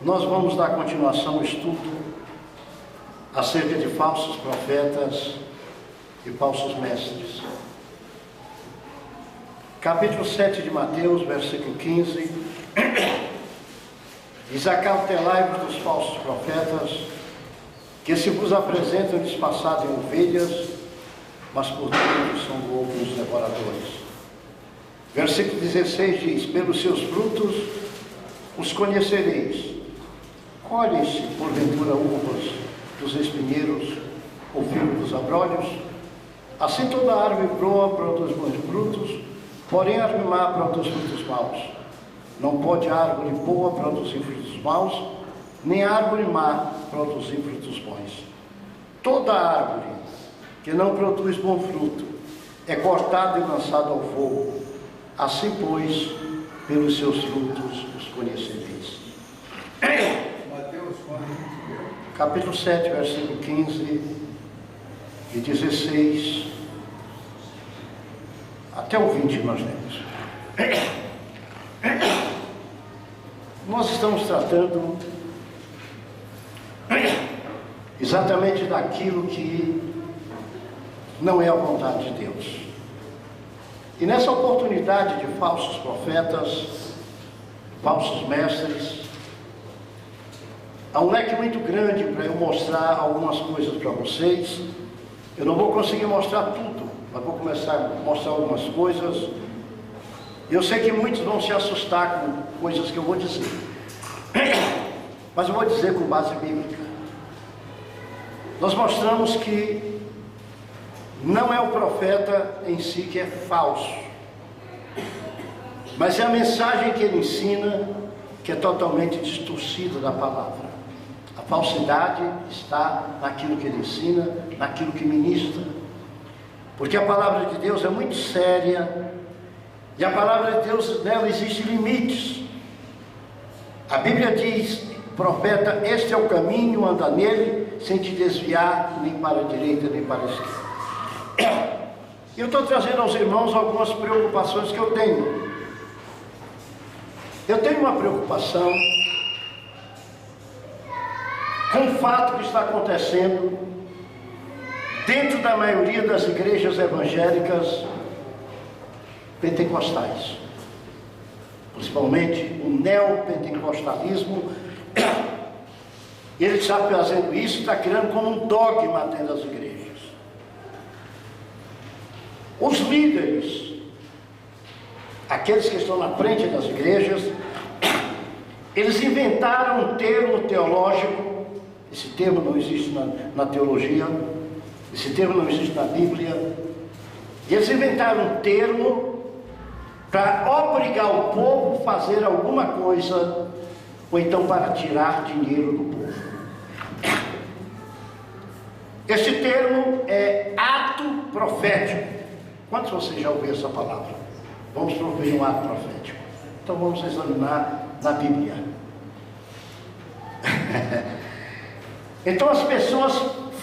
Nós vamos dar continuação ao estudo acerca de falsos profetas e falsos mestres. Capítulo 7 de Mateus, versículo 15, diz: acautelai-vos dos falsos profetas, que se vos apresentam disfarçados em ovelhas, mas por dentro são lobos devoradores. Versículo 16 diz: pelos seus frutos os conhecereis. Colhem-se, porventura, uvas dos espinheiros ou figos dos abrolhos? Assim toda árvore boa produz bons frutos, porém a árvore má produz frutos maus. Não pode a árvore boa produzir frutos maus, nem a árvore má produzir frutos bons. Toda árvore que não produz bom fruto é cortada e lançada ao fogo. Assim, pois, pelos seus frutos os conhecereis. Mateus, Capítulo 7, versículo 15 e 16 até o 20 nós lemos. Nós estamos tratando exatamente daquilo que não é a vontade de Deus. E nessa oportunidade de falsos profetas, falsos mestres, há um leque muito grande para eu mostrar algumas coisas para vocês. Eu não vou conseguir mostrar tudo, mas vou começar a mostrar algumas coisas. Eu sei que muitos vão se assustar com coisas que eu vou dizer, mas eu vou dizer com base bíblica. Nós mostramos que não é o profeta em si que é falso, mas é a mensagem que ele ensina que é totalmente distorcida da palavra. A falsidade está naquilo que ele ensina, naquilo que ministra, porque a palavra de Deus é muito séria, e a palavra de Deus, nela existem limites. A Bíblia diz: profeta, este é o caminho, anda nele, sem te desviar nem para a direita nem para a esquerda. Eu estou trazendo aos irmãos algumas preocupações que eu tenho. Eu tenho uma preocupação com o fato que está acontecendo dentro da maioria das igrejas evangélicas pentecostais, principalmente o neopentecostalismo. Ele está fazendo isso, está criando como um dogma dentro das igrejas. Os líderes, aqueles que estão na frente das igrejas, eles inventaram um termo teológico. Esse termo não existe na teologia, esse termo não existe na Bíblia. E eles inventaram um termo para obrigar o povo a fazer alguma coisa, ou então para tirar dinheiro do povo. Este termo é ato profético. Quantos de vocês já ouviram essa palavra? Vamos proferir um ato profético. Então vamos examinar na Bíblia. Então as pessoas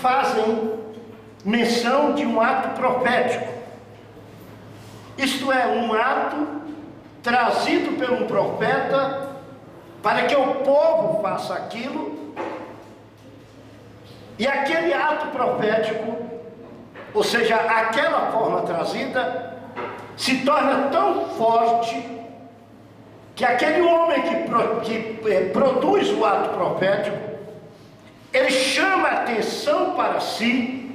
fazem menção de um ato profético. Isto é, um ato trazido por um profeta para que o povo faça aquilo. E aquele ato profético, ou seja, aquela forma trazida, se torna tão forte que aquele homem que produz o ato profético, ele chama a atenção para si,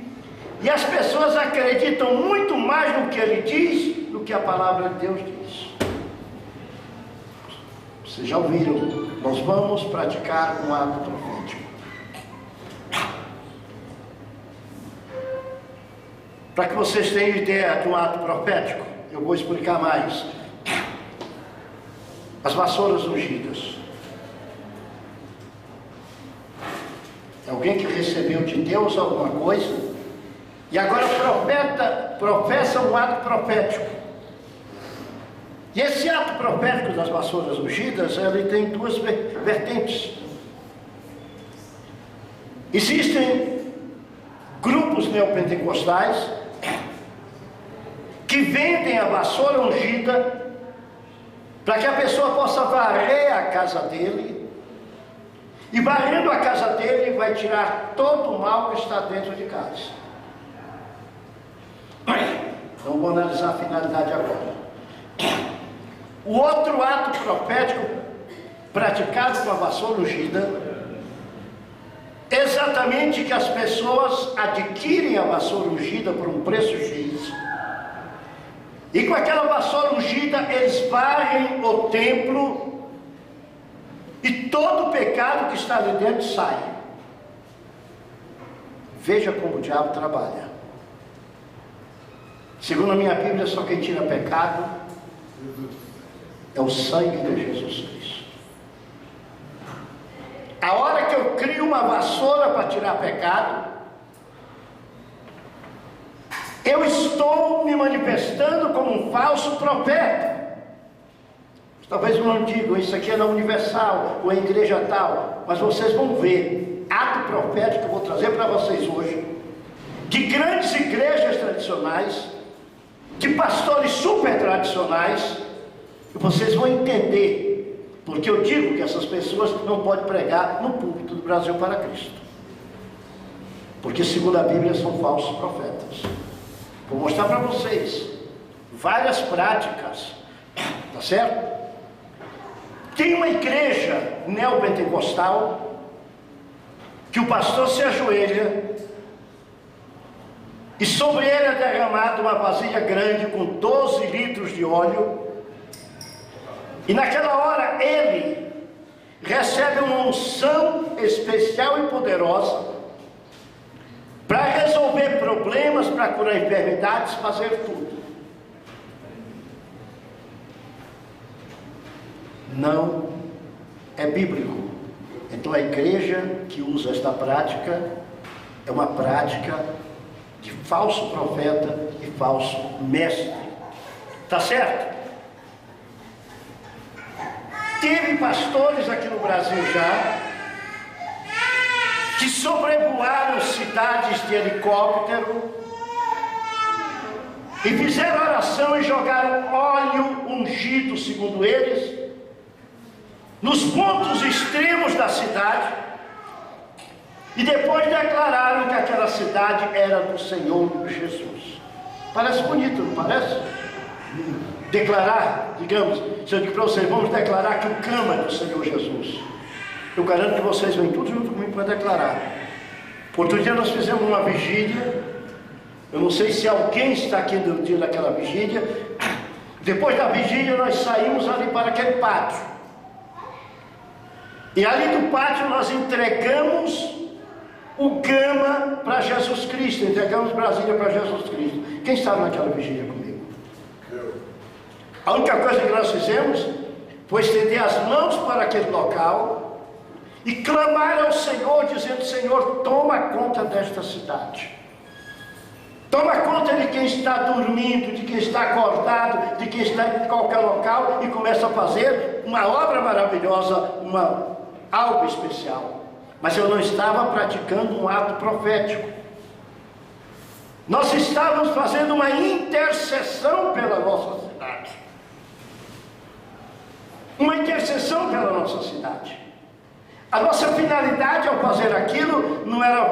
e as pessoas acreditam muito mais no que ele diz do que a palavra de Deus diz. Vocês já ouviram? Nós vamos praticar um ato profético. Para que vocês tenham ideia de um ato profético, eu vou explicar mais. As vassouras ungidas. É alguém que recebeu de Deus alguma coisa, e agora professa um ato profético. E esse ato profético das vassouras ungidas, ele tem duas vertentes. Existem grupos neopentecostais que vendem a vassoura ungida para que a pessoa possa varrer a casa dele E varrendo a casa dele, vai tirar todo o mal que está dentro de casa. Então vou analisar a finalidade agora. O outro ato profético praticado com a vassoura ungida, exatamente que as pessoas adquirem a vassoura ungida por um preço X, e com aquela vassoura ungida eles varrem o templo, e todo o pecado que está ali dentro sai. Veja como o diabo trabalha. Segundo a minha Bíblia, só quem tira pecado é o sangue de Jesus Cristo. A hora que eu crio uma vassoura para tirar pecado, eu estou me manifestando como um falso profeta. Talvez eu não diga, isso aqui é na Universal, ou é igreja tal, mas vocês vão ver, ato profético que eu vou trazer para vocês hoje, de grandes igrejas tradicionais, de pastores super tradicionais, e vocês vão entender, porque eu digo que essas pessoas não podem pregar no púlpito do Brasil para Cristo, porque segundo a Bíblia são falsos profetas. Vou mostrar para vocês várias práticas, tá certo? Tem uma igreja neopentecostal que o pastor se ajoelha e sobre ele é derramado uma vasilha grande com 12 litros de óleo, e naquela hora ele recebe uma unção especial e poderosa para resolver problemas, para curar enfermidades, fazer tudo. Não é bíblico. Então a igreja que usa esta prática é uma prática de falso profeta e falso mestre. Tá certo? Teve pastores aqui no Brasil já que sobrevoaram cidades de helicóptero e fizeram oração e jogaram óleo ungido, segundo eles, nos pontos extremos da cidade, e depois declararam que aquela cidade era do Senhor Jesus. Parece bonito, não parece? Declarar, digamos, se eu digo para vocês, vamos declarar que o cama é do Senhor Jesus. Eu garanto que vocês vêm tudo junto comigo para declarar. Outro dia nós fizemos uma vigília, eu não sei se alguém está aqui no dia daquela vigília. Depois da vigília nós saímos ali para aquele pátio. E ali do pátio nós entregamos o Gama para Jesus Cristo, entregamos Brasília para Jesus Cristo. Quem estava naquela vigília comigo? A única coisa que nós fizemos foi estender as mãos para aquele local e clamar ao Senhor, dizendo: Senhor, toma conta desta cidade. Toma conta de quem está dormindo, de quem está acordado, de quem está em qualquer local, e começa a fazer uma obra maravilhosa, algo especial. Mas eu não estava praticando um ato profético. Nós estávamos fazendo uma intercessão pela nossa cidade. Uma intercessão pela nossa cidade. A nossa finalidade ao fazer aquilo não era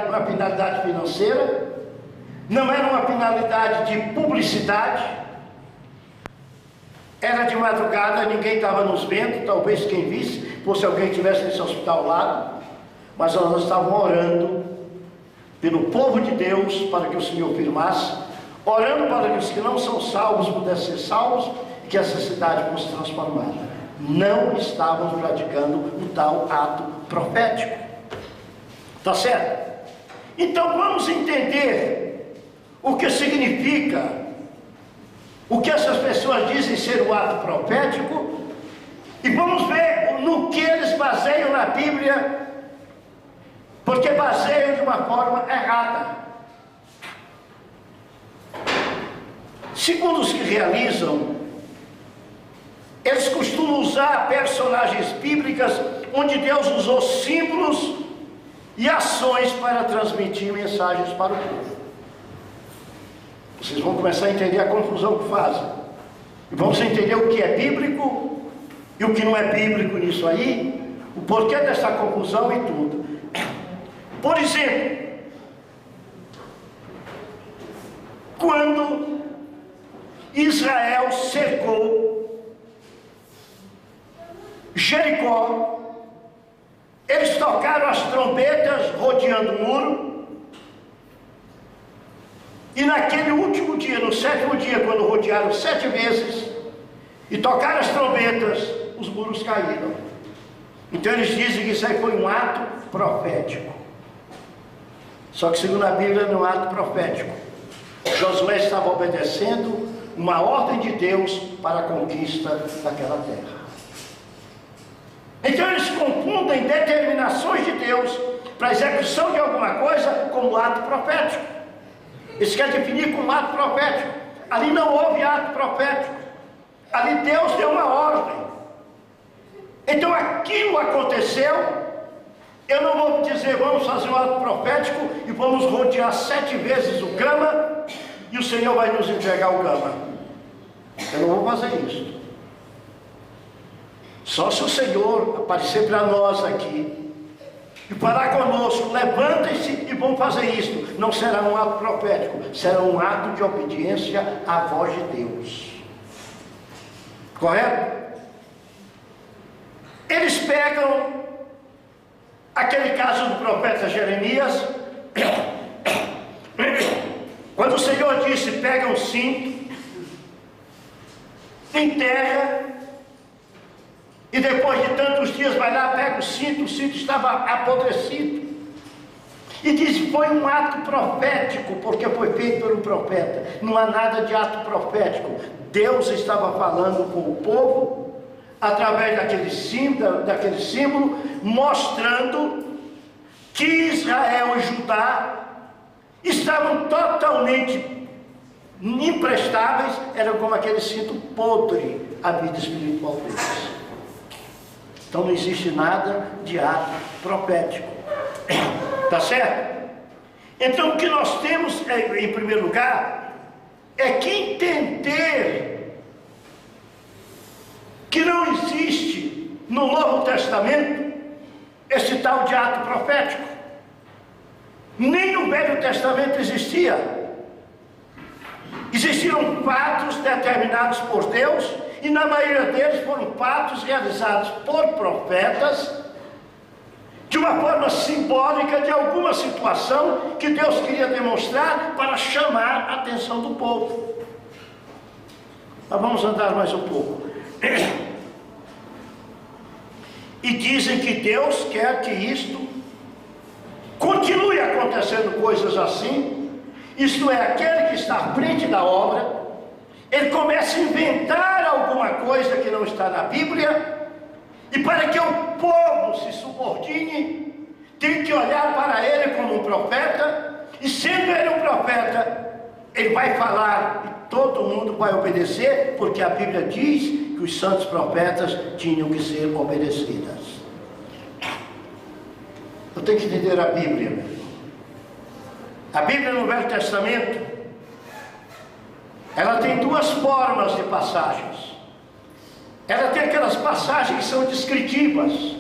uma finalidade financeira, não era uma finalidade de publicidade. Era de madrugada, ninguém estava nos vendo, talvez quem visse fosse alguém que estivesse nesse hospital ao lado, mas nós estávamos orando pelo povo de Deus para que o Senhor firmasse, orando para que os que não são salvos pudessem ser salvos e que essa cidade fosse transformada. Não estávamos praticando o tal ato profético. Tá certo? Então vamos entender o que significa, o que essas pessoas dizem ser o ato profético, e vamos ver no que eles baseiam na Bíblia, porque baseiam de uma forma errada. Segundo os que realizam, eles costumam usar personagens bíblicas onde Deus usou símbolos e ações para transmitir mensagens para o povo. Vocês vão começar a entender a confusão que fazem. E vamos entender o que é bíblico e o que não é bíblico nisso aí. o porquê dessa confusão e tudo. Por exemplo, quando Israel cercou Jericó, eles tocaram as trombetas rodeando o muro, e naquele último dia, no 7º dia, quando rodearam 7 vezes e tocaram as trombetas, os muros caíram. Então eles dizem que isso aí foi um ato profético. Só que segundo a Bíblia não é um ato profético. Josué estava obedecendo uma ordem de Deus para a conquista daquela terra. Então eles confundem determinações de Deus para a execução de alguma coisa como ato profético. Eles querem definir como ato profético. Ali não houve ato profético. Ali Deus deu uma ordem. Então aquilo aconteceu. Eu não vou dizer vamos fazer um ato profético e vamos rodear 7 vezes o Gama e o Senhor vai nos entregar o Gama. Eu não vou fazer isso. Só se o Senhor aparecer para nós aqui e falar conosco, levantem-se e vão fazer isso. Não será um ato profético, será um ato de obediência à voz de Deus. Correto? Eles pegam aquele caso do profeta Jeremias, quando o Senhor disse, pega um cinto, enterra, e depois de tantos dias vai lá, pega o cinto estava apodrecido. E diz, foi um ato profético, porque foi feito pelo profeta. Não há nada de ato profético. Deus estava falando com o povo, através daquele símbolo, mostrando que Israel e Judá estavam totalmente imprestáveis, eram como aquele cinto podre à vida espiritual deles. Então não existe nada de ato profético. Tá certo? Então o que nós temos, em primeiro lugar, é que entender que não existe no Novo Testamento esse tal de ato profético. Nem no Velho Testamento existia. Existiram fatos determinados por Deus, e na maioria deles foram fatos realizados por profetas, de uma forma simbólica de alguma situação que Deus queria demonstrar para chamar a atenção do povo. Mas vamos andar mais um pouco. E dizem que Deus quer que isto continue acontecendo coisas assim. Isto é, aquele que está à frente da obra, ele começa a inventar alguma coisa que não está na Bíblia, e para que o povo se subordine, tem que olhar para ele como um profeta, e sendo ele um profeta, ele vai falar e todo mundo vai obedecer, porque a Bíblia diz que os santos profetas tinham que ser obedecidas. Eu tenho que entender a Bíblia. A Bíblia no Velho Testamento, ela tem 2 formas de passagens. Ela tem aquelas passagens que são descritivas,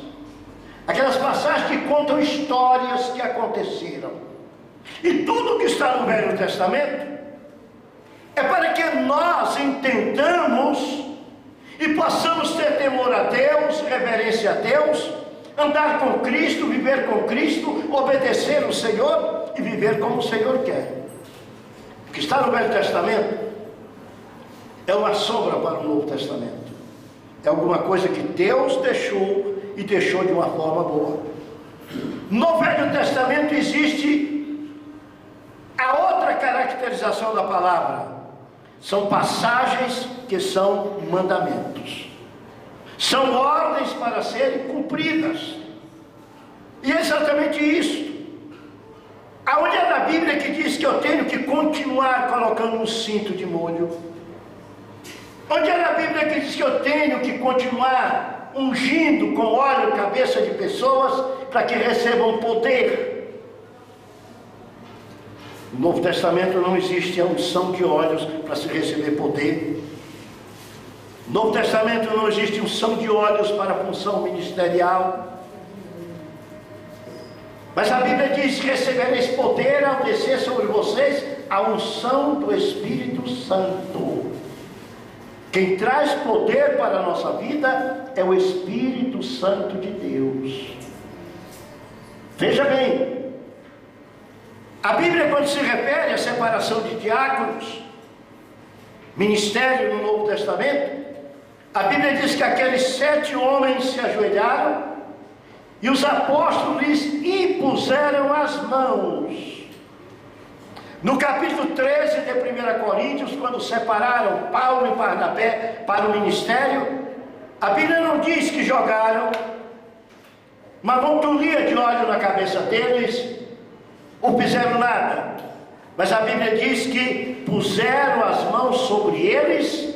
aquelas passagens que contam histórias que aconteceram. E tudo que está no Velho Testamento é para que nós entendamos e possamos ter temor a Deus, reverência a Deus, andar com Cristo, viver com Cristo, obedecer o Senhor e viver como o Senhor quer. O que está no Velho Testamento é uma sombra para o Novo Testamento. É alguma coisa que Deus deixou e deixou de uma forma boa. No Velho Testamento existe a outra caracterização da palavra. São passagens que são mandamentos. São ordens para serem cumpridas. E é exatamente isso. Aonde é na Bíblia que diz que eu tenho que continuar colocando um cinto de molho? Onde é na Bíblia que diz que eu tenho que continuar ungindo com óleo a cabeça de pessoas para que recebam poder? No Novo Testamento não existe a unção de óleos para se receber poder. No Novo Testamento não existe unção de óleos para a função ministerial. Mas a Bíblia diz: recebereis poder ao descer sobre vocês a unção do Espírito Santo. Quem traz poder para a nossa vida é o Espírito Santo de Deus. Veja bem, a Bíblia, quando se refere à separação de diáconos, ministério no Novo Testamento, a Bíblia diz que aqueles 7 homens se ajoelharam e os apóstolos lhes impuseram as mãos. No capítulo 13 de 1 Coríntios, quando separaram Paulo e Barnabé para o ministério, a Bíblia não diz que jogaram uma montoria de óleo na cabeça deles, ou fizeram nada, mas a Bíblia diz que puseram as mãos sobre eles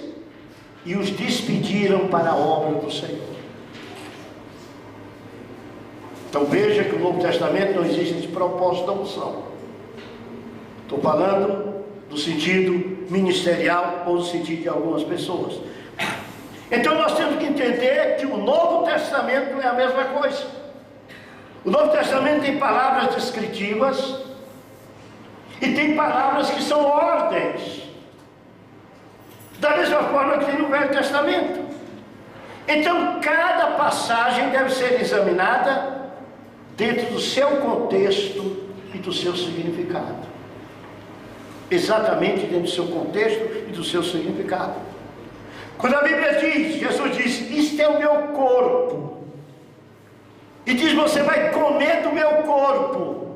e os despediram para a obra do Senhor. Então veja que no Novo Testamento não existe esse propósito da unção. Estou falando do sentido ministerial ou do sentido de algumas pessoas. Então nós temos que entender que o Novo Testamento é a mesma coisa. O Novo Testamento tem palavras descritivas e tem palavras que são ordens, da mesma forma que tem no Velho Testamento. Então cada passagem deve ser examinada dentro do seu contexto e do seu significado. Exatamente dentro do seu contexto e do seu significado. Quando a Bíblia diz, Jesus diz: isto é o meu corpo, e diz: você vai comer do meu corpo,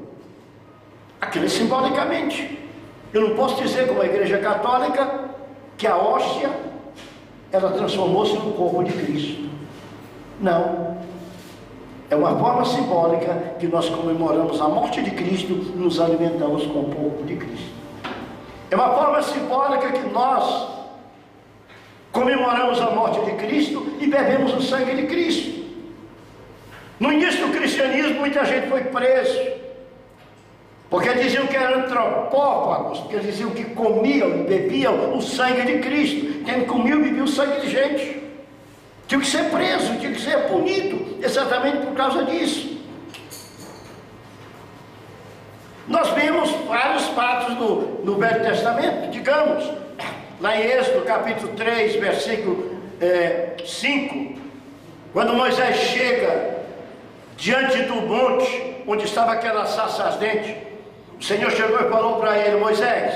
aquilo é simbolicamente. Eu não posso dizer, como a Igreja Católica, que a hóstia ela transformou-se no corpo de Cristo. Não. É uma forma simbólica que nós comemoramos a morte de Cristo e nos alimentamos com o corpo de Cristo. É uma forma simbólica que nós comemoramos a morte de Cristo e bebemos o sangue de Cristo. No início do cristianismo, muita gente foi preso, porque diziam que eram antropófagos, porque diziam que comiam e bebiam o sangue de Cristo. Quem comia e bebia o sangue de gente tinha que ser preso, tinha que ser punido, exatamente por causa disso. Nós vemos vários fatos no Velho Testamento, digamos, lá em Êxodo capítulo 3, versículo 5, quando Moisés chega diante do monte, onde estava aquela sarça ardente, o Senhor chegou e falou para ele: Moisés,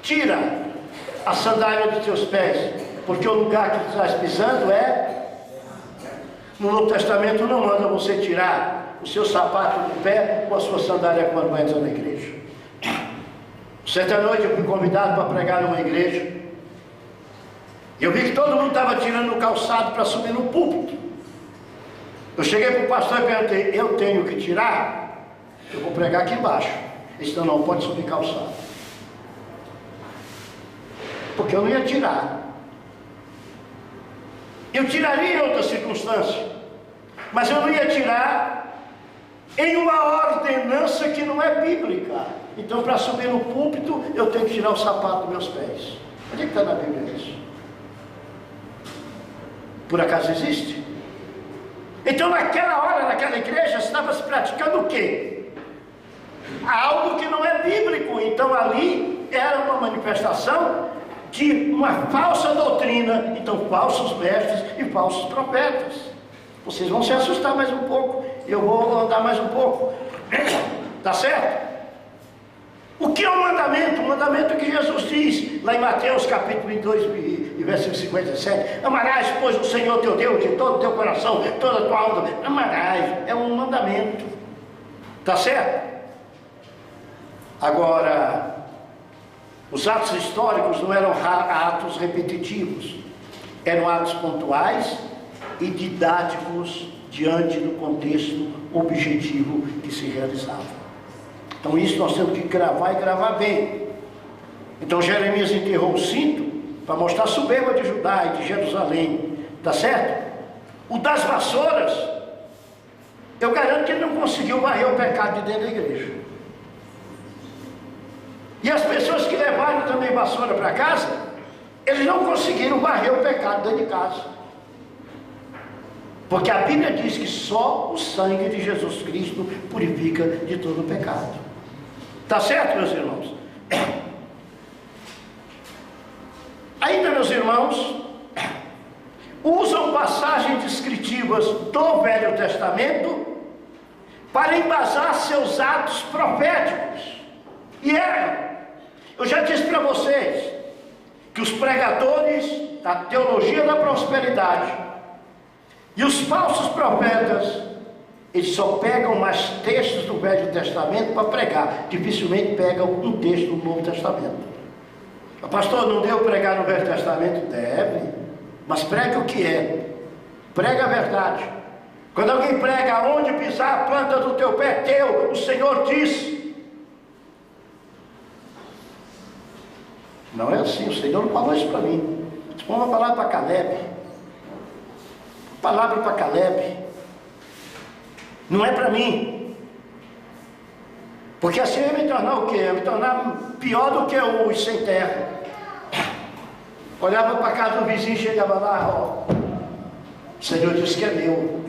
tira a sandália dos teus pés, porque o lugar que tu estás pisando é... No Novo Testamento não manda você tirar o seu sapato do pé ou a sua sandália quando entra na igreja. Certa noite eu fui convidado para pregar numa igreja, e eu vi que todo mundo estava tirando o calçado para subir no púlpito. Eu cheguei para o pastor e perguntei: eu tenho que tirar? Eu vou pregar aqui embaixo. Ele disse: não, pode subir calçado. Porque eu não ia tirar. Eu tiraria em outra circunstância, mas eu não ia tirar em uma ordenança que não é bíblica. Então, para subir no púlpito, eu tenho que tirar o sapato dos meus pés. Onde é que está na Bíblia isso? Por acaso existe? Então, naquela hora, naquela igreja, estava se praticando o quê? Algo que não é bíblico. Então, ali era uma manifestação de uma falsa doutrina. Então, falsos mestres e falsos profetas. Vocês vão se assustar mais um pouco, eu vou andar mais um pouco. Tá certo? O que é o mandamento? O mandamento que Jesus diz lá em Mateus capítulo 22 e versículo 57: amarás, pois, o Senhor teu Deus de todo o teu coração, toda a tua alma. Amarás, é um mandamento. Tá certo? Agora, os atos históricos não eram atos repetitivos, eram atos pontuais e didáticos diante do contexto objetivo que se realizava. Então isso nós temos que gravar e gravar bem. Então Jeremias enterrou o cinto para mostrar a soberba de Judá e de Jerusalém, tá certo? O das vassouras, eu garanto que ele não conseguiu varrer o pecado de dentro da igreja. E as pessoas que levaram também vassoura para casa, eles não conseguiram varrer o pecado dentro de casa. Porque a Bíblia diz que só o sangue de Jesus Cristo purifica de todo pecado. Tá certo, meus irmãos? Ainda, meus irmãos, usam passagens descritivas do Velho Testamento para embasar seus atos proféticos. E eu já disse para vocês que os pregadores da teologia da prosperidade e os falsos profetas, eles só pegam mais textos do Velho Testamento para pregar, dificilmente pegam um texto do Novo Testamento. O pastor, não deu pregar no Velho Testamento? Deve, mas prega o que é, prega a verdade. Quando alguém prega, onde pisar a planta do teu pé teu, o Senhor disse. Não é assim, o Senhor não falou isso para mim. Isso foi uma palavra para Caleb. Palavra para Caleb. Não é para mim. Porque assim eu ia me tornar o quê? Eu ia me tornar pior do que os sem terra. Olhava para a casa do vizinho e chegava lá, ó. O Senhor disse que é meu.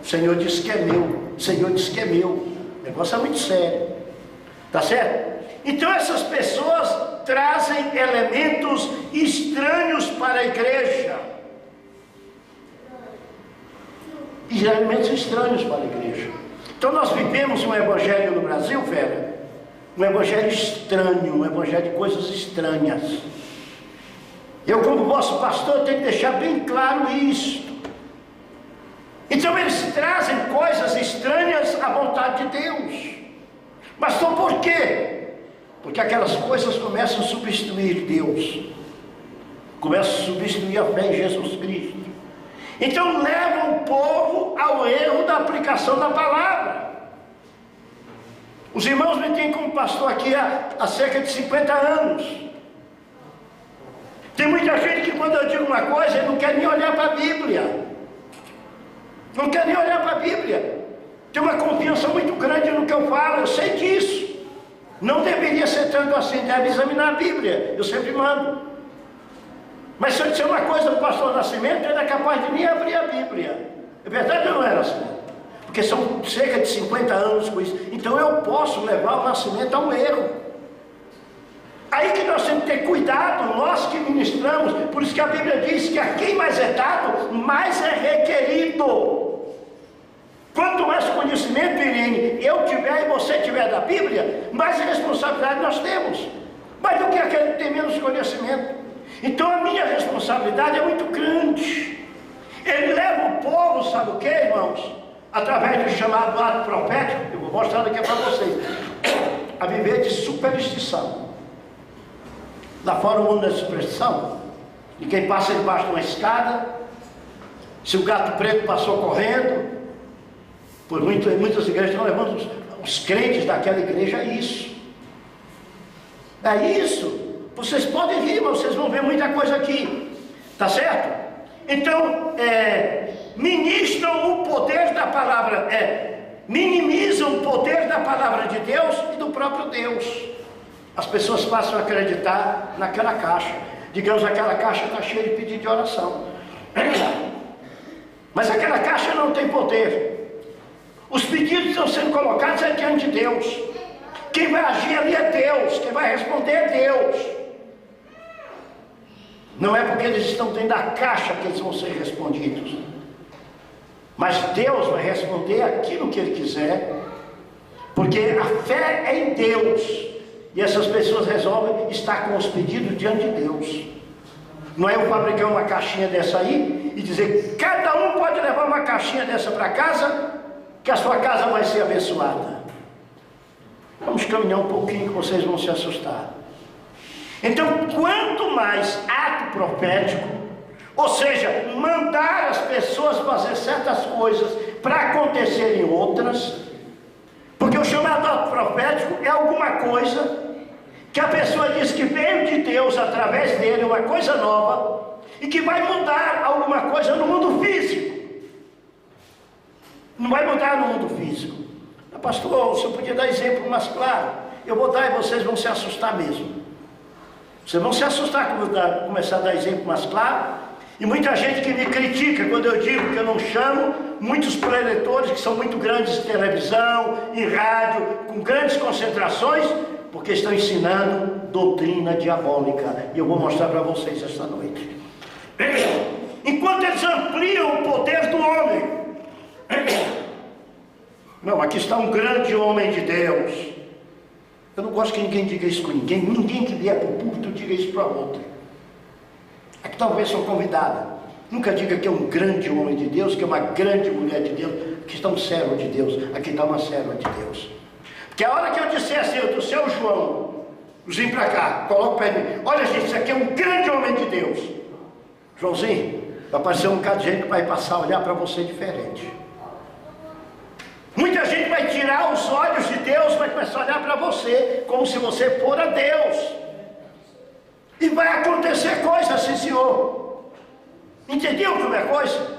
O Senhor disse que é meu. O Senhor disse que é meu. O negócio é muito sério. Tá certo? Então essas pessoas trazem elementos estranhos para a igreja. E elementos estranhos para a igreja. Então nós vivemos um evangelho no Brasil, velho. Um evangelho estranho, um evangelho de coisas estranhas. Eu, como vosso pastor, tenho que deixar bem claro isso. Então eles trazem coisas estranhas à vontade de Deus. Mas então por quê? Porque aquelas coisas começam a substituir Deus. Começam a substituir a fé em Jesus Cristo. Então levam o povo ao erro da aplicação da palavra. Os irmãos me têm como pastor aqui há cerca de 50 anos. Tem muita gente que quando eu digo uma coisa, ele não quer nem olhar para a Bíblia. Não quer nem olhar para a Bíblia. Tem uma confiança muito grande no que eu falo, eu sei disso. Não deveria ser tanto assim, deve examinar a Bíblia, eu sempre mando. Mas se eu disser uma coisa do pastor Nascimento, ele é capaz de nem abrir a Bíblia. É verdade ou não é, Nascimento? Porque são cerca de 50 anos com isso. Então eu posso levar o Nascimento a um erro. Aí que nós temos que ter cuidado, nós que ministramos. Por isso que a Bíblia diz que a quem mais é dado, mais é requerido. Quanto mais conhecimento, Irene, eu tiver e você tiver da Bíblia, mais responsabilidade nós temos. Mais do que aquele que tem menos conhecimento. Então a minha responsabilidade é muito grande. Ele leva o povo, sabe o que, irmãos? Através do chamado ato profético, eu vou mostrar daqui para vocês, a viver de superstição. Lá fora o mundo da superstição, de quem passa debaixo de uma escada, se o gato preto passou correndo, por muitas igrejas estão levando os crentes daquela igreja a isso. É isso. Vocês podem rir, mas vocês vão ver muita coisa aqui. Tá certo? Então, ministram o poder da palavra, minimizam o poder da palavra de Deus e do próprio Deus. As pessoas passam a acreditar naquela caixa. Digamos, aquela caixa está cheia de pedido de oração. Mas aquela caixa não tem poder. Os pedidos estão sendo colocados diante de Deus. Quem vai agir ali é Deus. Quem vai responder é Deus. Não é porque eles estão dentro da caixa que eles vão ser respondidos. Mas Deus vai responder aquilo que Ele quiser. Porque a fé é em Deus. E essas pessoas resolvem estar com os pedidos diante de Deus. Não é eu fabricar uma caixinha dessa aí e dizer, cada um pode levar uma caixinha dessa para casa, que a sua casa vai ser abençoada. Vamos caminhar um pouquinho que vocês vão se assustar. Então, quanto mais ato profético, ou seja, mandar as pessoas fazer certas coisas para acontecerem outras, porque o chamado ato profético é alguma coisa que a pessoa diz que veio de Deus através dele, uma coisa nova, e que vai mudar alguma coisa no mundo físico. Não vai mudar no mundo físico. Pastor, o senhor podia dar exemplo mais claro? Eu vou dar e vocês vão se assustar mesmo. Vocês vão se assustar quando começar a dar exemplo mais claro. E muita gente que me critica quando eu digo que eu não chamo muitos preletores que são muito grandes em televisão, em rádio, com grandes concentrações, porque estão ensinando doutrina diabólica. E eu vou mostrar para vocês esta noite. Enquanto eles ampliam o poder do homem. Não, aqui está um grande homem de Deus. Eu não gosto que ninguém diga isso com ninguém. Ninguém que vier para o púlpito diga isso para outro. Aqui talvez sou convidada. Nunca diga que é um grande homem de Deus, que é uma grande mulher de Deus. Aqui está um servo de Deus. Aqui está uma serva de Deus. Porque a hora que eu disser assim, o seu João, vem para cá, coloca o pé em mim. Olha, gente, isso aqui é um grande homem de Deus. Joãozinho, vai aparecer um bocado de gente que vai passar a olhar para você diferente. Muita gente vai tirar os olhos de Deus, vai começar a olhar para você, como se você for a Deus. E vai acontecer coisa, sim, senhor. Entendeu como é a coisa?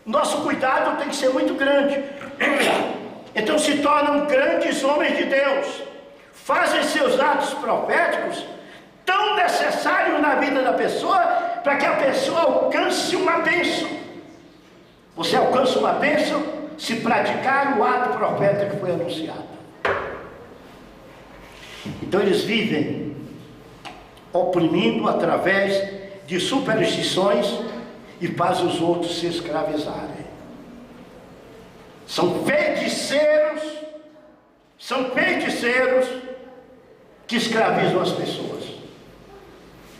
Nosso cuidado tem que ser muito grande. Então se tornam grandes homens de Deus. Fazem seus atos proféticos tão necessários na vida da pessoa, para que a pessoa alcance uma bênção. Você alcança uma bênção se praticar o ato profético que foi anunciado. Então eles vivem oprimindo através de superstições e faz os outros se escravizarem. São feiticeiros que escravizam as pessoas.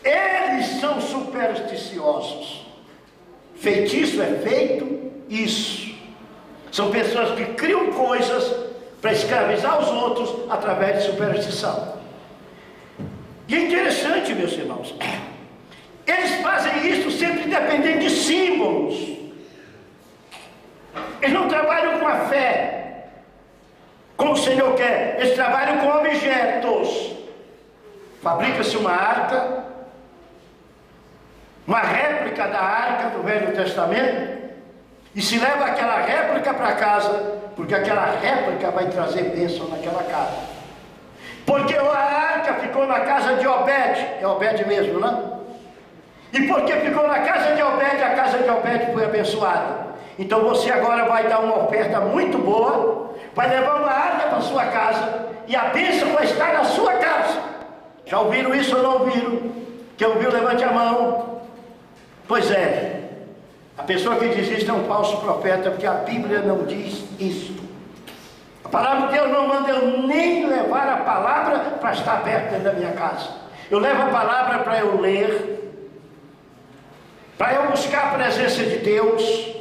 Eles são supersticiosos. Feitiço é feito isso. São pessoas que criam coisas para escravizar os outros através de superstição. E é interessante, meus irmãos, eles fazem isso sempre dependendo de símbolos. Eles não trabalham com a fé, como o Senhor quer. Eles trabalham com objetos. Fabrica-se uma arca, uma réplica da arca do Velho Testamento, e se leva aquela réplica para casa, porque aquela réplica vai trazer bênção naquela casa. Porque a arca ficou na casa de Obed, é Obed mesmo, não? E porque ficou na casa de Obed, a casa de Obed foi abençoada. Então você agora vai dar uma oferta muito boa, vai levar uma arca para a sua casa, e a bênção vai estar na sua casa. Já ouviram isso ou não ouviram? Quem ouviu, levante a mão. Pois é, a pessoa que diz isso é um falso profeta, porque a Bíblia não diz isso. A palavra de Deus não manda eu nem levar a palavra para estar perto dentro da minha casa. Eu levo a palavra para eu ler, para eu buscar a presença de Deus,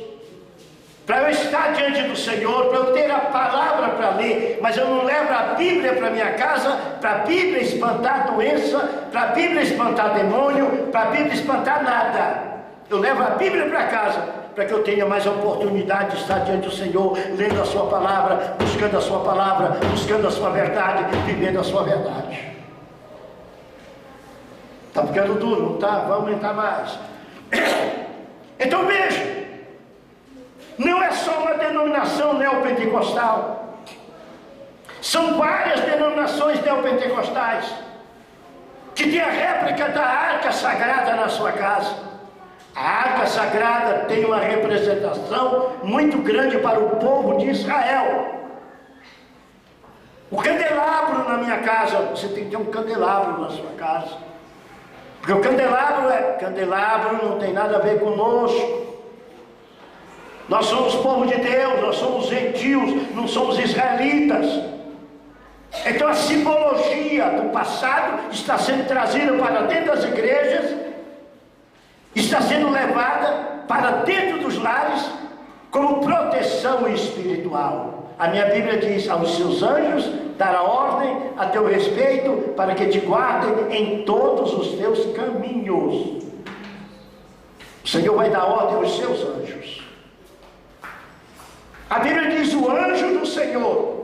para eu estar diante do Senhor, para eu ter a palavra para ler. Mas eu não levo a Bíblia para minha casa, para a Bíblia espantar doença, para a Bíblia espantar demônio, para a Bíblia espantar nada. Eu levo a Bíblia para casa, para que eu tenha mais a oportunidade de estar diante do Senhor, lendo a sua palavra, buscando a sua palavra, buscando a sua verdade, vivendo a sua verdade. Está ficando duro, não está? Vai aumentar mais. Então veja, não é só uma denominação neopentecostal, são várias denominações neopentecostais que tem a réplica da arca sagrada na sua casa. A arca sagrada tem uma representação muito grande para o povo de Israel. O candelabro na minha casa, você tem que ter um candelabro na sua casa. Porque o candelabro não tem nada a ver conosco. Nós somos povo de Deus, nós somos gentios, não somos israelitas. Então a simbologia do passado está sendo trazida para dentro das igrejas, está sendo levada para dentro dos lares como proteção espiritual. A minha Bíblia diz: aos seus anjos dará ordem a teu respeito, para que te guardem em todos os teus caminhos. O Senhor vai dar ordem aos seus anjos. A Bíblia diz: o anjo do Senhor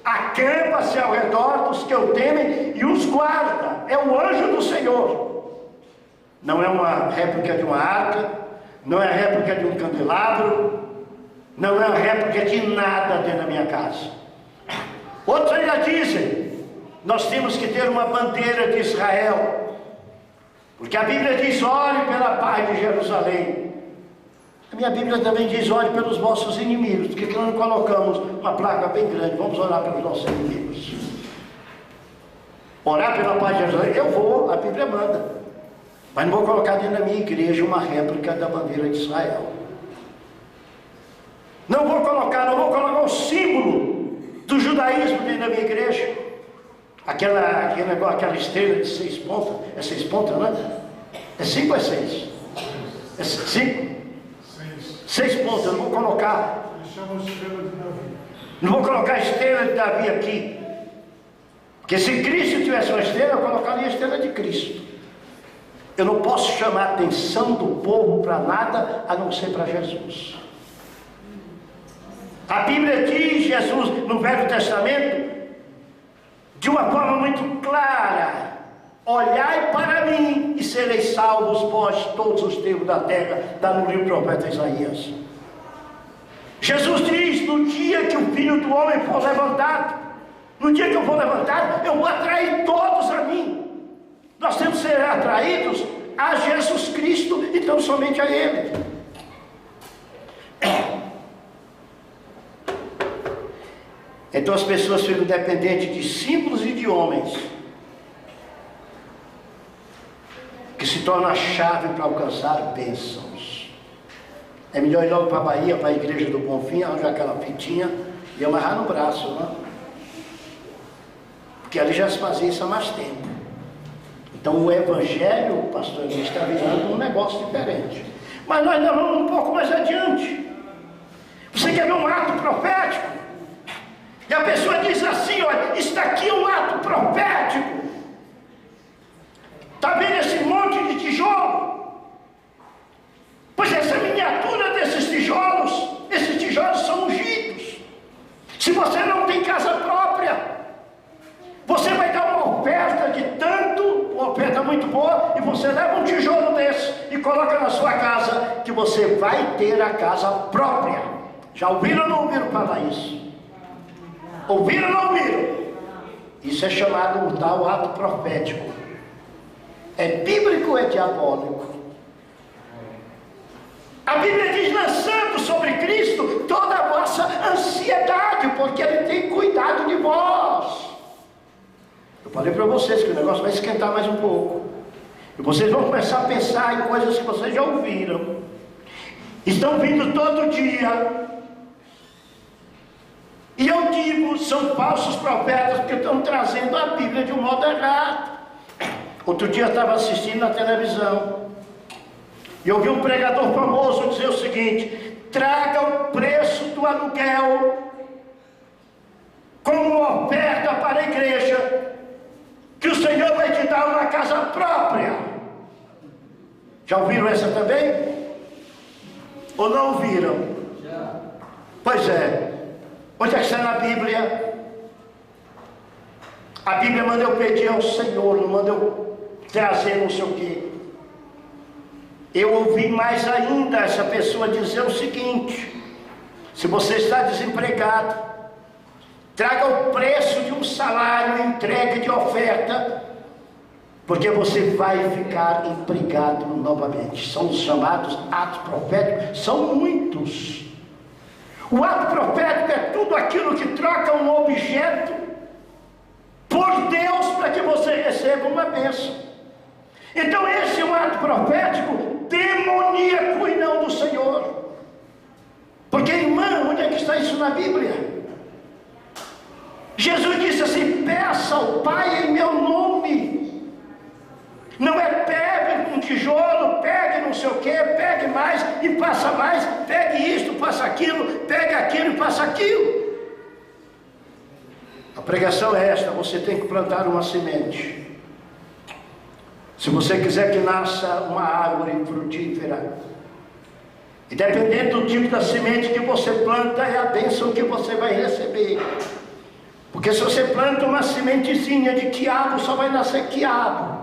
acampa-se ao redor dos que o temem e os guarda. É o anjo do Senhor. Não é uma réplica de uma arca, não é a réplica de um candelabro, não é a réplica de nada dentro da minha casa. Outros ainda dizem: nós temos que ter uma bandeira de Israel, porque a Bíblia diz: olhe pela paz de Jerusalém. A minha Bíblia também diz: ore pelos vossos inimigos. Por que nós não colocamos uma placa bem grande? Vamos orar pelos nossos inimigos. Orar pela paz de Jesus, eu vou, a Bíblia manda. Mas não vou colocar dentro da minha igreja uma réplica da bandeira de Israel. Não vou colocar o símbolo do judaísmo dentro da minha igreja. Aquela estrela de 6 pontas. É 6 pontas, não é? É 5 ou é 6? É 5? 6 pontas, eu não vou colocar. Eles chamam estrela de Davi. Não vou colocar a estrela de Davi aqui. Porque se Cristo tivesse uma estrela, eu colocaria a estrela de Cristo. Eu não posso chamar a atenção do povo para nada, a não ser para Jesus. A Bíblia diz, Jesus, no Velho Testamento, de uma forma muito clara: olhai para mim e sereis salvos vós todos os termos da terra. Está no livro do profeta Isaías. Jesus diz: no dia que o Filho do Homem for levantado, no dia que eu for levantado, eu vou atrair todos a mim. Nós temos que ser atraídos a Jesus Cristo e não somente a Ele. Então as pessoas ficam dependentes de símbolos e de homens, que se torna a chave para alcançar bênçãos. É melhor ir logo para a Bahia, para a igreja do Bonfim, arranjar aquela fitinha e amarrar no braço, não? Porque ali já se fazia isso há mais tempo. Então o evangelho, o pastor, está virando um negócio diferente. Mas nós ainda vamos um pouco mais adiante. Você quer ver um ato profético? E a pessoa diz assim: olha, isso daqui é um ato profético. Está vendo esse monte de tijolo? Pois essa miniatura desses tijolos, esses tijolos são ungidos. Se você não tem casa própria, você vai dar uma oferta de tanto, uma oferta muito boa, e você leva um tijolo desse e coloca na sua casa, que você vai ter a casa própria. Já ouviram ou não ouviram falar isso? Ouviram ou não ouviram? Isso é chamado o tal ato profético. É bíblico ou é diabólico? A Bíblia diz: lançando sobre Cristo toda a vossa ansiedade, porque Ele tem cuidado de vós. Eu falei para vocês que o negócio vai esquentar mais um pouco. E vocês vão começar a pensar em coisas que vocês já ouviram. Estão vindo todo dia. E eu digo, são falsos profetas, porque estão trazendo a Bíblia de um modo errado. Outro dia eu estava assistindo na televisão e eu vi um pregador famoso dizer o seguinte: traga o preço do aluguel como oferta para a igreja, que o Senhor vai te dar uma casa própria. Já ouviram essa também? Ou não ouviram? Já. Pois é. Onde é que está na Bíblia? A Bíblia manda eu pedir ao Senhor, não manda eu trazer não sei o quê. Eu ouvi mais ainda essa pessoa dizer o seguinte: se você está desempregado, traga o preço de um salário, entregue de oferta, porque você vai ficar empregado novamente. São os chamados atos proféticos, são muitos. O ato profético é tudo aquilo que troca um objeto por Deus para que você receba uma bênção. Então esse é um ato profético demoníaco e não do Senhor. Porque, irmão, onde é que está isso na Bíblia? Jesus disse assim: peça ao Pai em meu nome. Não é pegue um tijolo, pegue não sei o que, pegue mais e faça mais, pegue isto, faça aquilo, pegue aquilo e faça aquilo. A pregação é esta: você tem que plantar uma semente. Se você quiser que nasça uma árvore frutífera, e dependendo do tipo da semente que você planta, é a bênção que você vai receber. Porque se você planta uma sementezinha de quiabo, só vai nascer quiabo.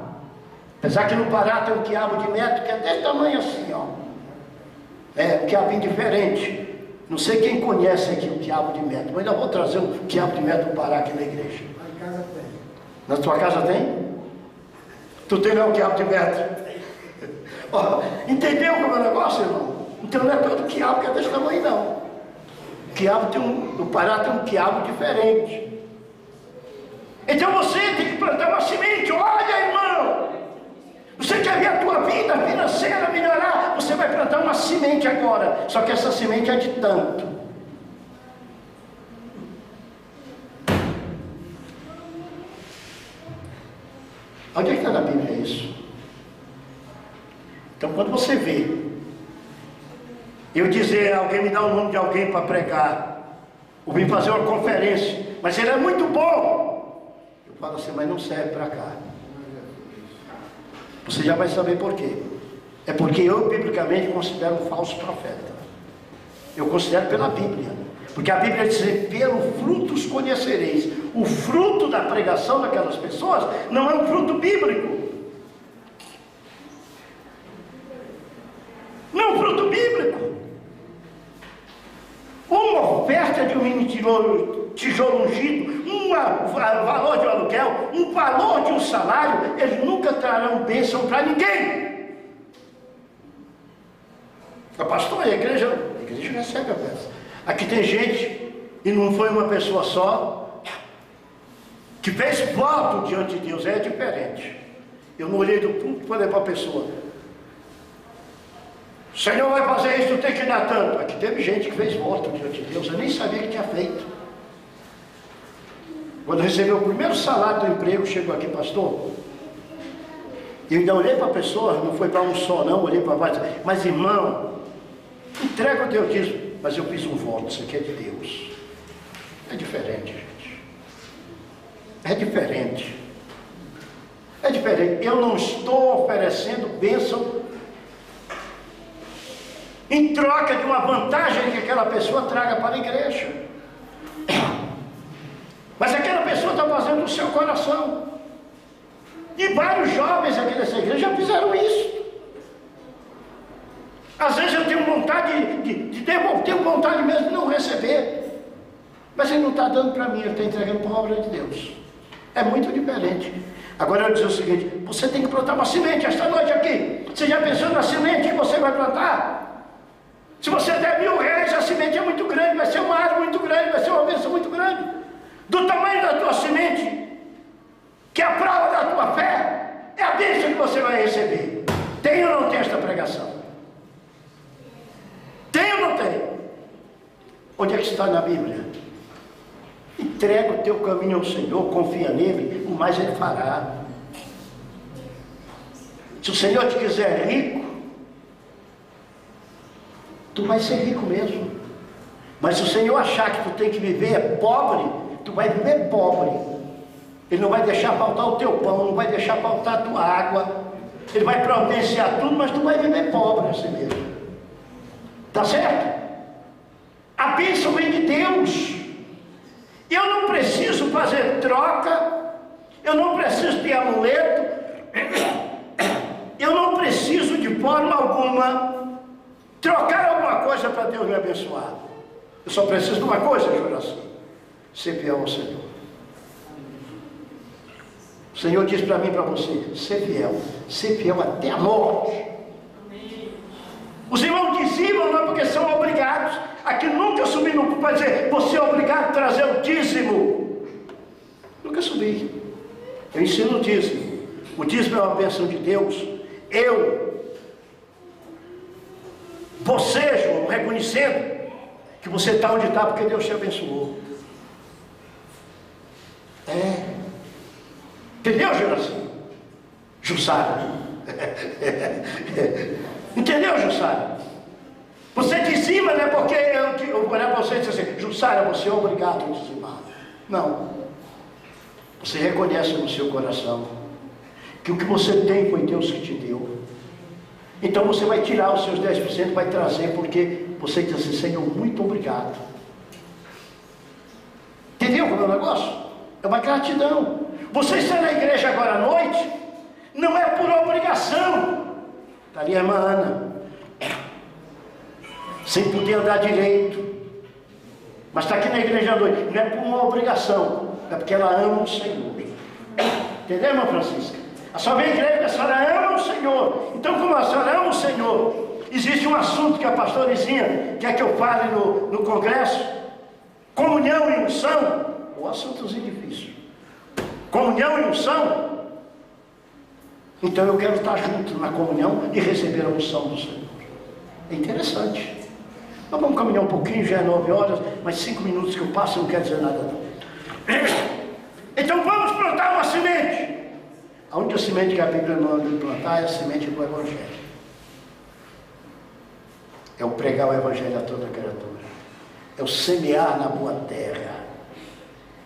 Apesar que no Pará tem um quiabo de metro que é desse tamanho assim, ó. É um quiabinho diferente. Não sei quem conhece aqui o quiabo de metro, mas ainda vou trazer um quiabo de metro do Pará aqui na igreja. Lá em casa tem. Na tua casa tem? Tu tem lá um quiabo de metro? Ó, entendeu como é o negócio, irmão? Então não é todo quiabo que é desse tamanho, não. O quiabo no Pará tem um quiabo diferente. Então você tem que plantar uma semente. Olha, irmão, você quer ver a tua vida financeira melhorar? Você vai plantar uma semente agora. Só que essa semente é de tanto. Onde é que está na Bíblia isso? Então quando você vê eu dizer, alguém me dá o nome de alguém para pregar, ou vim fazer uma conferência, mas ele é muito bom, eu falo assim, mas não serve para cá. Você já vai saber por quê. É porque eu biblicamente considero um falso profeta. Eu considero pela Bíblia, porque a Bíblia diz, pelo frutos conhecereis. O fruto da pregação daquelas pessoas não é um fruto bíblico. Não é um fruto bíblico. Uma oferta de um tijolo ungido, um valor de um aluguel, um valor de um salário, eles nunca trarão bênção para ninguém. A pastor, a igreja recebe a bênção. Aqui tem gente, e não foi uma pessoa só, que fez voto diante de Deus, é diferente. Eu não olhei do púlpito, falei para a pessoa, o Senhor vai fazer isso, tu tem que dar tanto. Aqui teve gente que fez voto diante de Deus, eu nem sabia que tinha feito. Quando recebeu o primeiro salário do emprego, chegou aqui, pastor, eu ainda olhei para a pessoa, não foi para um só não, olhei para vários, mas irmão, entrega o teu dízimo. Mas eu fiz um voto, isso aqui é de Deus. É diferente, gente. É diferente. É diferente. Eu não estou oferecendo bênção em troca de uma vantagem que aquela pessoa traga para a igreja. Mas aquela pessoa está fazendo do seu coração. E vários jovens aqui dessa igreja já fizeram isso. Às vezes eu tenho vontade de devolver, tenho vontade mesmo de não receber. Mas ele não está dando para mim, ele está entregando para a obra de Deus. É muito diferente. Agora eu dizer o seguinte, você tem que plantar uma semente esta noite aqui. Você já pensou na semente que você vai plantar? Se você der R$1.000, a semente é muito grande, vai ser uma árvore muito grande, vai ser uma bênção muito grande. Do tamanho da tua semente, que é a prova da tua fé, é a bênção que você vai receber. Tem ou não tem esta pregação? Tem ou não tem? Onde é que está na Bíblia? Entrega o teu caminho ao Senhor, confia nele, o mais ele fará. Se o Senhor te quiser rico, tu vai ser rico mesmo. Mas se o Senhor achar que tu tem que viver pobre, tu vai viver pobre. Ele não vai deixar faltar o teu pão, não vai deixar faltar a tua água. Ele vai providenciar tudo, mas tu vai viver pobre assim mesmo. Tá certo? A bênção vem de Deus. Eu não preciso fazer troca, eu não preciso de amuleto, eu não preciso de forma alguma trocar alguma coisa para Deus me abençoar. Eu só preciso de uma coisa, Juraci, ser fiel ao Senhor. O Senhor diz para mim e para você, ser fiel até a morte. Os irmãos dizimam não é porque são obrigados. Aqui nunca subi no púlpito para dizer, você é obrigado a trazer o dízimo. Nunca subi. Eu ensino o dízimo. O dízimo é uma bênção de Deus. Você, João, reconhecendo que você está onde está porque Deus te abençoou. Entendeu, Juraci? Jussara. Entendeu, Jussara? Você dizima, né? Porque eu vou olhar para você e dizer assim, Jussara, você é obrigado a dizimar. Não. Você reconhece no seu coração que o que você tem foi Deus que te deu. Então você vai tirar os seus 10%, vai trazer, porque você diz assim, Senhor, muito obrigado. Entendeu como é o negócio? É uma gratidão. Você está na igreja agora à noite, não é por obrigação. Está ali a irmã Ana, sem poder andar direito, mas está aqui na igreja à noite, não é por uma obrigação, é porque ela ama o Senhor. Entendeu, irmã Francisca? A senhora vem à igreja, a senhora ama o Senhor. Então, como a senhora ama o Senhor, Existe um assunto que a pastorizinha quer que eu fale no congresso: comunhão e unção. Um assuntozinho difícil. Comunhão e unção. Então eu quero estar junto na comunhão e receber a unção do Senhor. É interessante. Nós vamos caminhar um pouquinho, já é 9 horas, mas 5 minutos que eu passo não quer dizer nada não. Então vamos plantar uma semente. A única semente que a Bíblia não manda plantar é a semente do Evangelho. É o pregar o Evangelho a toda criatura. É o semear na boa terra.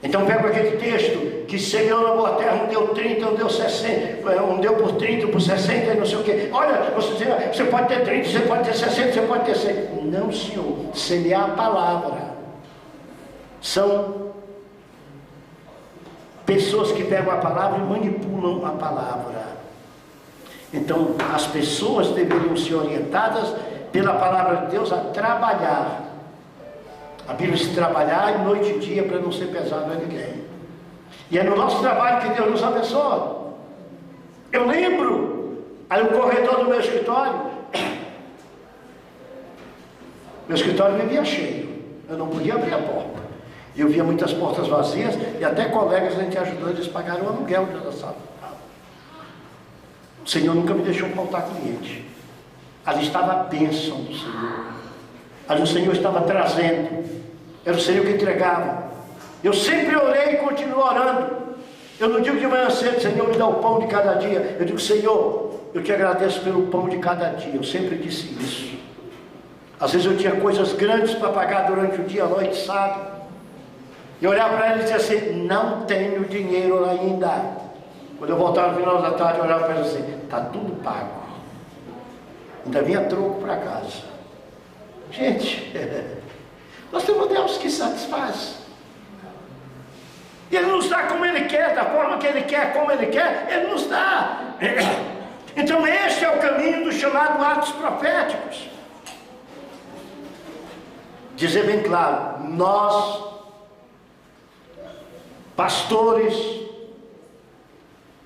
Então pega aquele texto que semeou na boa terra, um deu 30, um deu 60, um deu por 30, por 60 e não sei o quê. Olha, você pode ter 30, você pode ter 60, você pode ter 100. Não, senhor. Semear a palavra. São pessoas que pegam a palavra e manipulam a palavra. Então as pessoas deveriam ser orientadas pela palavra de Deus a trabalhar. A Bíblia diz trabalhar noite e dia para não ser pesado a ninguém. E é no nosso trabalho que Deus nos abençoa. Eu lembro, aí o corredor do meu escritório vivia cheio. Eu não podia abrir a porta. E eu via muitas portas vazias e até colegas a gente ajudou, eles pagaram o aluguel da sala. O Senhor nunca me deixou faltar cliente. Ali estava a bênção do Senhor. Ali o Senhor estava trazendo. Era o Senhor que entregava. Eu sempre orei e continuo orando. Eu não digo de manhã cedo: Senhor, me dá o pão de cada dia. Eu digo: Senhor, eu te agradeço pelo pão de cada dia. Eu sempre disse isso. Às vezes eu tinha coisas grandes para pagar durante o dia, a noite, sábado. E olhava para ele e dizia assim: não tenho dinheiro ainda. Quando eu voltava no final da tarde, eu olhava para ele assim: está tudo pago. Ainda vinha troco para casa. Gente, nós temos um Deus que satisfaz. Ele nos dá como Ele quer, da forma que Ele quer, como Ele quer, Ele nos dá. Então este é o caminho do chamado atos proféticos. Dizer bem claro: nós, pastores,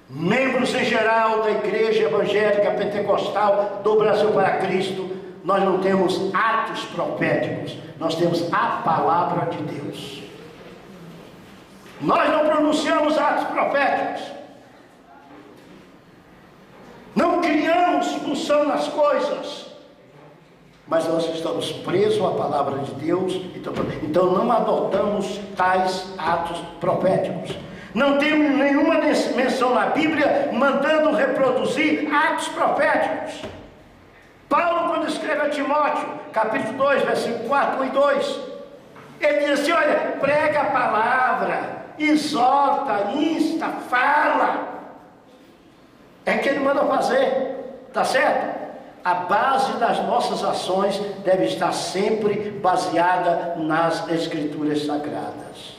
membros em geral da Igreja Evangélica Pentecostal do Brasil para Cristo, nós não temos atos proféticos, nós temos a palavra de Deus. Nós não pronunciamos atos proféticos, não criamos função nas coisas, mas nós estamos presos à palavra de Deus, então não adotamos tais atos proféticos. Não temos nenhuma menção na Bíblia mandando reproduzir atos proféticos. Paulo, quando escreve a Timóteo, capítulo 2, versículo 4 e 2, ele diz assim: olha, prega a palavra, exorta, insta, fala. É que ele manda fazer, tá certo? A base das nossas ações deve estar sempre baseada nas Escrituras Sagradas.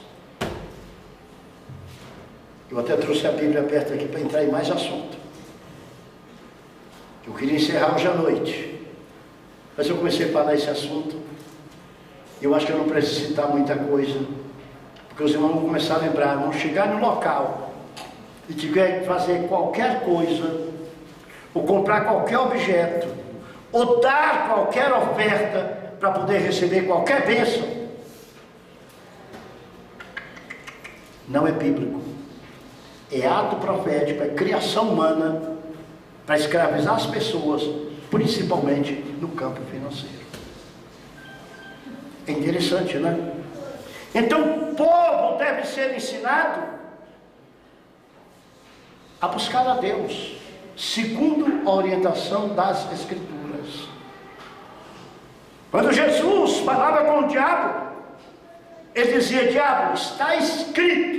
Eu até trouxe a Bíblia aberta aqui para entrar em mais assunto. Eu queria encerrar hoje à noite, mas eu comecei a falar esse assunto. Eu acho que eu não preciso citar muita coisa, porque os irmãos vão começar a lembrar, vão chegar no local e tiver que fazer qualquer coisa, ou comprar qualquer objeto, ou dar qualquer oferta para poder receber qualquer bênção. Não é bíblico. É ato profético, é criação humana para escravizar as pessoas, principalmente no campo financeiro. É interessante, né? Então o povo deve ser ensinado a buscar a Deus, segundo a orientação das Escrituras. Quando Jesus falava com o diabo, ele dizia: diabo, está escrito.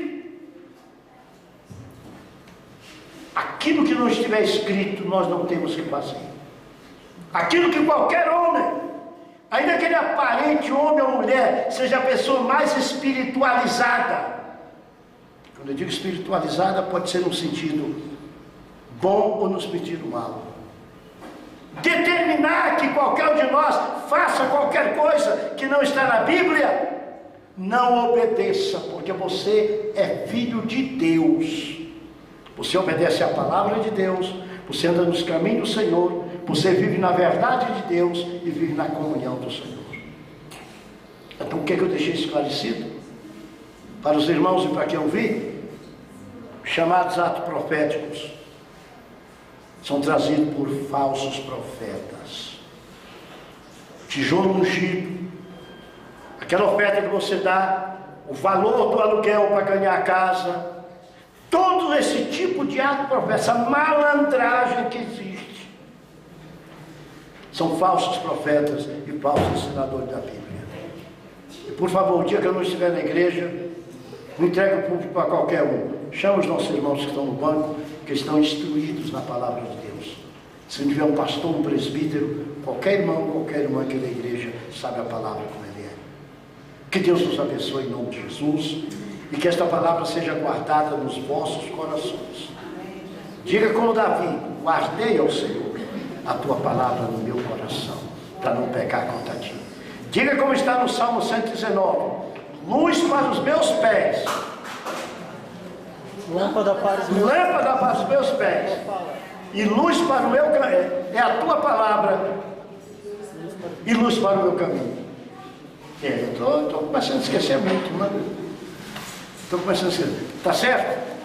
Aquilo que não estiver escrito, nós não temos que fazer. Aquilo que qualquer homem, ainda que ele aparente homem ou mulher, seja a pessoa mais espiritualizada. Quando eu digo espiritualizada, pode ser no sentido bom ou no sentido mau. Determinar que qualquer um de nós faça qualquer coisa que não está na Bíblia, não obedeça, porque você é filho de Deus. Você obedece à palavra de Deus, você anda nos caminhos do Senhor, Você vive na verdade de Deus e vive na comunhão do Senhor. Então o que é que eu deixei esclarecido? Para os irmãos e para quem ouvir, chamados atos proféticos são trazidos por falsos profetas. Tijolo ungido, aquela oferta que você dá, o valor do aluguel para ganhar a casa, todo esse tipo de ato profético, essa malandragem que existe, são falsos profetas e falsos ensinadores da Bíblia. E por favor, o dia que eu não estiver na igreja, não entregue o público para qualquer um. Chama os nossos irmãos que estão no banco, que estão instruídos na palavra de Deus. Se não tiver um pastor, um presbítero, qualquer irmão, qualquer irmã aqui da igreja sabe a palavra como ele é. Que Deus nos abençoe em nome de Jesus e que esta palavra seja guardada nos vossos corações. Diga como Davi: guardei ao Senhor a tua palavra no meu coração, para não pecar contra ti. Diga como está no Salmo 119: luz para os meus pés, lâmpada para os meus pés, e luz para o meu caminho. É a tua palavra e luz para o meu caminho. Eu estou começando a esquecer muito, mano. Estou começando a esquecer. Está certo?